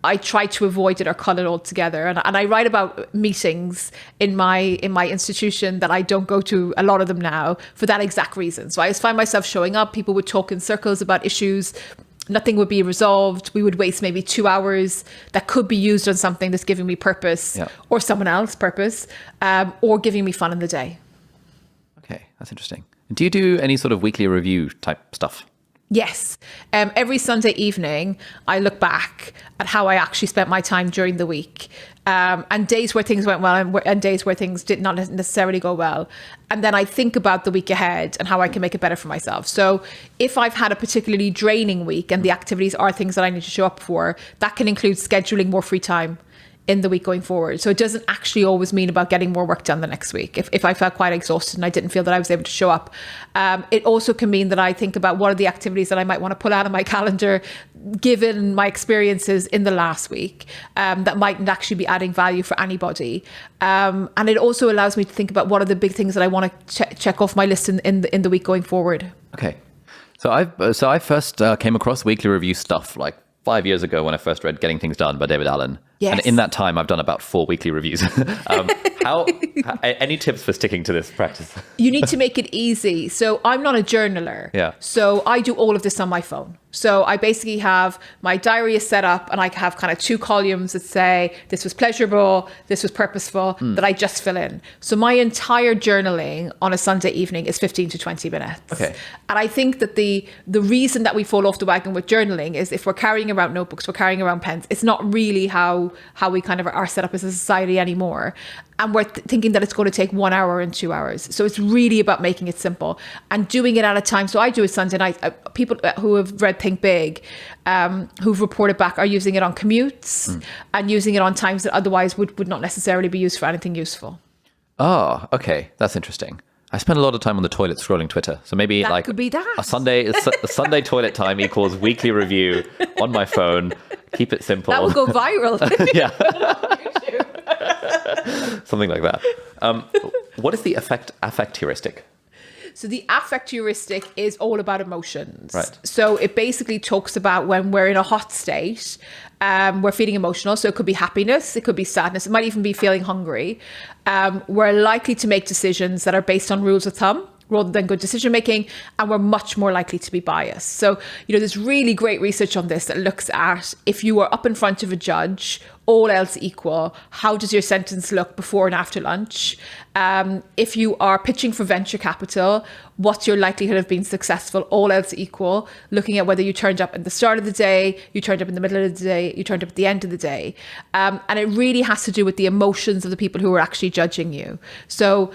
I try to avoid it or cut it all together. And I write about meetings in my institution that I don't go to, a lot of them now, for that exact reason. So I just find myself showing up. People would talk in circles about issues. Nothing would be resolved. We would waste maybe 2 hours that could be used on something that's giving me purpose or someone else purpose, or giving me fun in the day. Okay, that's interesting. Do you do any sort of weekly review type stuff? Yes. Every Sunday evening, I look back at how I actually spent my time during the week, and days where things went well and days where things did not necessarily go well. And then I think about the week ahead and how I can make it better for myself. So if I've had a particularly draining week and the activities are things that I need to show up for, that can include scheduling more free time in the week going forward. So it doesn't actually always mean about getting more work done the next week. If I felt quite exhausted and I didn't feel that I was able to show up, it also can mean that I think about what are the activities that I might want to pull out of my calendar, given my experiences in the last week, that mightn't actually be adding value for anybody. And it also allows me to think about what are the big things that I want to check off my list in the week going forward. Okay. So I first came across weekly review stuff like 5 years ago when I first read Getting Things Done by David Allen. Yes. And in that time, I've done about 4 weekly reviews. Any tips for sticking to this practice? You need to make it easy. So I'm not a journaler. Yeah. So I do all of this on my phone. So I basically have my diary is set up and I have kind of 2 columns that say this was pleasurable, this was purposeful, that I just fill in. So my entire journaling on a Sunday evening is 15 to 20 minutes. Okay. And I think that the reason that we fall off the wagon with journaling is if we're carrying around notebooks, we're carrying around pens, it's not really how we kind of are set up as a society anymore. And we're thinking that it's going to take 1 hour and 2 hours. So it's really about making it simple and doing it at a time. So I do it Sunday night. People who have read Think Big, who've reported back, are using it on commutes and using it on times that otherwise would not necessarily be used for anything useful. Oh, okay. That's interesting. I spend a lot of time on the toilet scrolling Twitter. So maybe That like could be that. a Sunday toilet time equals weekly review on my phone. Keep it simple. That would go viral. Yeah. Something like that. What is the affect heuristic? So the affect heuristic is all about emotions. Right. So it basically talks about when we're in a hot state, we're feeling emotional. So it could be happiness, it could be sadness, it might even be feeling hungry. We're likely to make decisions that are based on rules of thumb rather than good decision making, and we're much more likely to be biased. So, there's really great research on this that looks at if you are up in front of a judge, all else equal, how does your sentence look before and after lunch? If you are pitching for venture capital, what's your likelihood of being successful, all else equal, looking at whether you turned up at the start of the day, you turned up in the middle of the day, you turned up at the end of the day. And it really has to do with the emotions of the people who are actually judging you. So